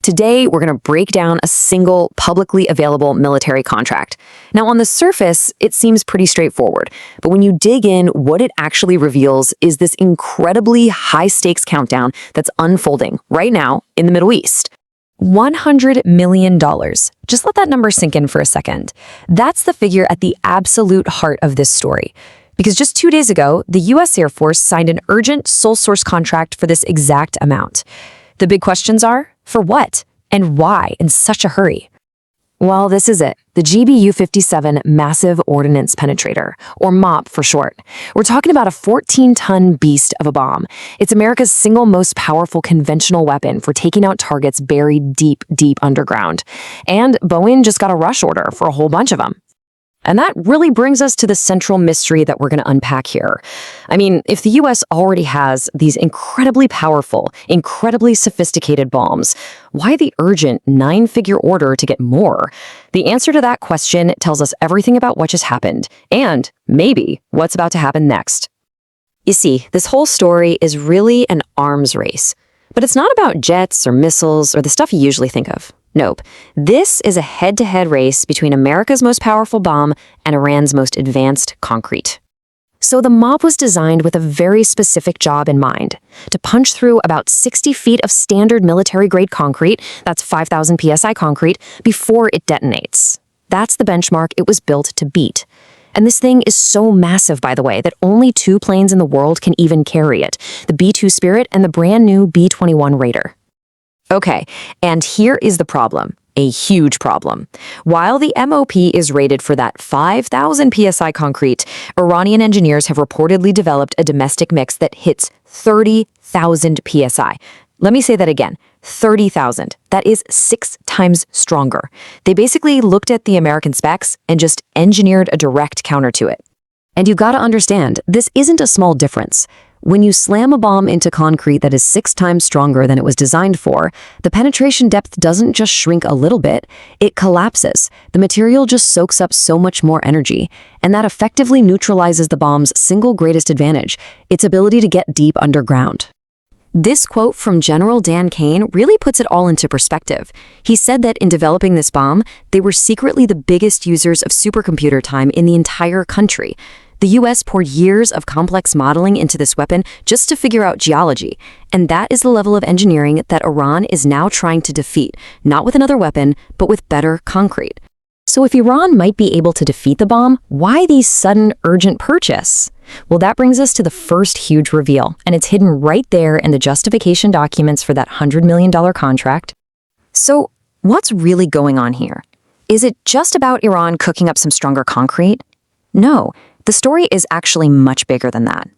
Today, we're going to break down a single publicly available military contract. Now, on the surface, it seems pretty straightforward, but when you dig in, what it actually reveals is this incredibly high-stakes countdown that's unfolding right now in the Middle East. $100 million. Just let that number sink in for a second. That's the figure at the absolute heart of this story. Because just 2 days ago, the U.S. Air Force signed an urgent sole source contract for this exact amount. The big questions are, for what? And why in such a hurry? Well, this is it, the GBU-57 Massive Ordnance Penetrator, or MOP for short. We're talking about a 14-ton beast of a bomb. It's America's single most powerful conventional weapon for taking out targets buried deep, deep underground. And Boeing just got a rush order for a whole bunch of them. And that really brings us to the central mystery that we're going to unpack here. I mean, if the U.S. already has these incredibly powerful, incredibly sophisticated bombs, why the urgent 9-figure order to get more? The answer to that question tells us everything about what just happened, and maybe what's about to happen next. You see, this whole story is really an arms race. But it's not about jets or missiles or the stuff you usually think of. Nope. This is a head-to-head race between America's most powerful bomb and Iran's most advanced concrete. So the MOP was designed with a very specific job in mind, to punch through about 60 feet of standard military-grade concrete, that's 5,000 psi concrete, before it detonates. That's the benchmark it was built to beat. And this thing is so massive, by the way, that only 2 planes in the world can even carry it, the B-2 Spirit and the brand new B-21 Raider. Okay, and here is the problem, a huge problem. While the MOP is rated for that 5,000 psi concrete, Iranian engineers have reportedly developed a domestic mix that hits 30,000 psi. Let me say that again, 30,000. That is 6 times stronger. They basically looked at the American specs and just engineered a direct counter to it. And you gotta understand, this isn't a small difference. When you slam a bomb into concrete that is 6 times stronger than it was designed for, the penetration depth doesn't just shrink a little bit, it collapses. The material just soaks up so much more energy, and that effectively neutralizes the bomb's single greatest advantage, its ability to get deep underground. This quote from General Dan Kane really puts it all into perspective. He said that in developing this bomb, they were secretly the biggest users of supercomputer time in the entire country. The U.S. poured years of complex modeling into this weapon just to figure out geology, and that is the level of engineering that Iran is now trying to defeat, not with another weapon, but with better concrete. So if Iran might be able to defeat the bomb, why the sudden urgent purchase? Well, that brings us to the first huge reveal, and it's hidden right there in the justification documents for that $100 million contract. So what's really going on here? Is it just about Iran cooking up some stronger concrete? No. The story is actually much bigger than that.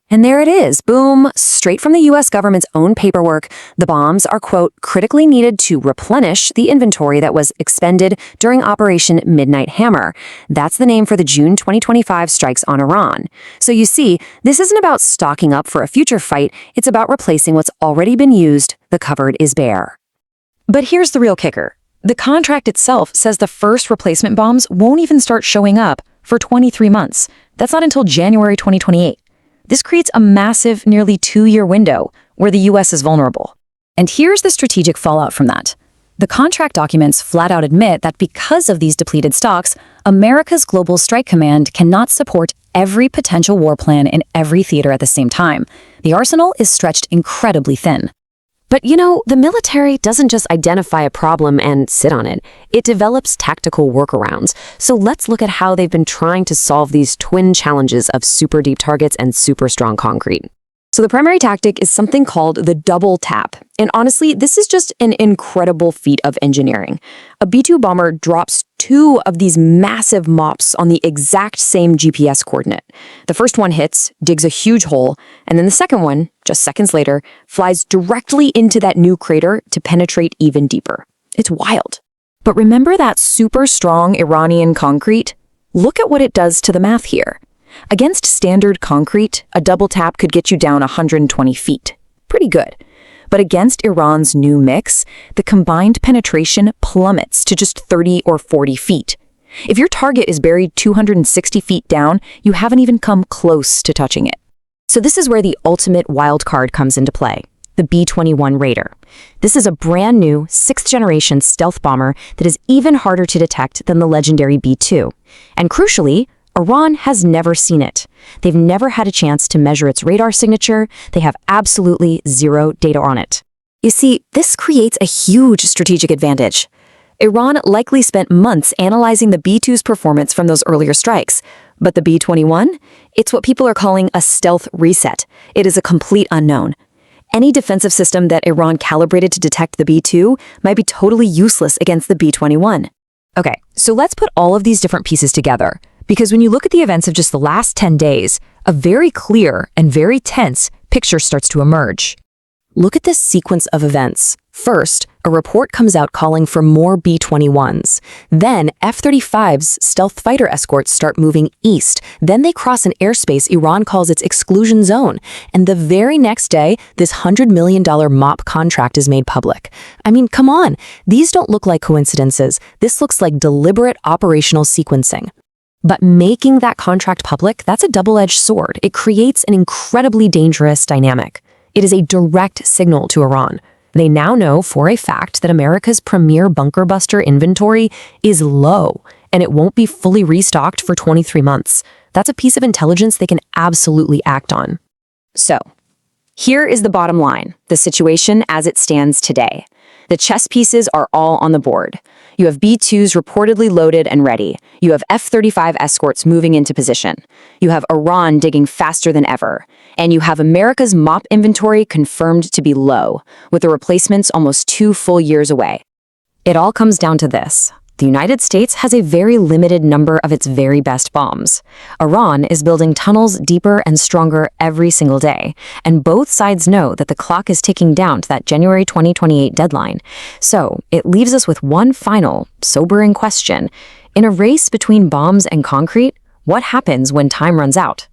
And there it is, boom, straight from the U.S. government's own paperwork, the bombs are, quote, critically needed to replenish the inventory that was expended during Operation Midnight Hammer. That's the name for the June 2025 strikes on Iran. So you see, this isn't about stocking up for a future fight, it's about replacing what's already been used, the cupboard is bare. But here's the real kicker. The contract itself says the first replacement bombs won't even start showing up for 23 months. That's not until January 2028. This creates a massive, nearly 2-year window where the U.S. is vulnerable. And here's the strategic fallout from that. The contract documents flat out admit that because of these depleted stocks, America's Global Strike Command cannot support every potential war plan in every theater at the same time. The arsenal is stretched incredibly thin. But you know, the military doesn't just identify a problem and sit on it. It develops tactical workarounds. So let's look at how they've been trying to solve these twin challenges of super deep targets and super strong concrete. So the primary tactic is something called the double tap. And honestly, this is just an incredible feat of engineering. A B-2 bomber drops 2 of these massive MOPs on the exact same GPS coordinate. The first one hits, digs a huge hole, and then the second one, just seconds later, flies directly into that new crater to penetrate even deeper. It's wild. But remember that super strong Iranian concrete? Look at what it does to the math here. Against standard concrete, a double tap could get you down 120 feet. Pretty good. But against Iran's new mix, the combined penetration plummets to just 30 or 40 feet. If your target is buried 260 feet down, you haven't even come close to touching it. So this is where the ultimate wild card comes into play. The the B-21 Raider. This is a brand new, 6th-generation stealth bomber that is even harder to detect than the legendary B-2. And crucially, Iran has never seen it. They've never had a chance to measure its radar signature. They have absolutely zero data on it. You see, this creates a huge strategic advantage. Iran likely spent months analyzing the B-2's performance from those earlier strikes. But the B-21? It's what people are calling a stealth reset. It is a complete unknown. Any defensive system that Iran calibrated to detect the B-2 might be totally useless against the B-21. Okay, so let's put all of these different pieces together. Because when you look at the events of just the last 10 days, a very clear and very tense picture starts to emerge. Look at this sequence of events. First, a report comes out calling for more B-21s. Then, F-35's stealth fighter escorts start moving east. Then they cross an airspace Iran calls its exclusion zone. And the very next day, this $100 million MOP contract is made public. I mean, come on. These don't look like coincidences. This looks like deliberate operational sequencing. But making that contract public, that's a double-edged sword. It creates an incredibly dangerous dynamic. It is a direct signal to Iran. They now know for a fact that America's premier bunker buster inventory is low, and it won't be fully restocked for 23 months. That's a piece of intelligence they can absolutely act on. So, here is the bottom line, the situation as it stands today. The chess pieces are all on the board. You have B-2s reportedly loaded and ready. You have F-35 escorts moving into position. You have Iran digging faster than ever. And you have America's MOP inventory confirmed to be low, with the replacements almost 2 full years away. It all comes down to this. The United States has a very limited number of its very best bombs. Iran is building tunnels deeper and stronger every single day, and both sides know that the clock is ticking down to that January 2028 deadline. So it leaves us with one final, sobering question. In a race between bombs and concrete, what happens when time runs out?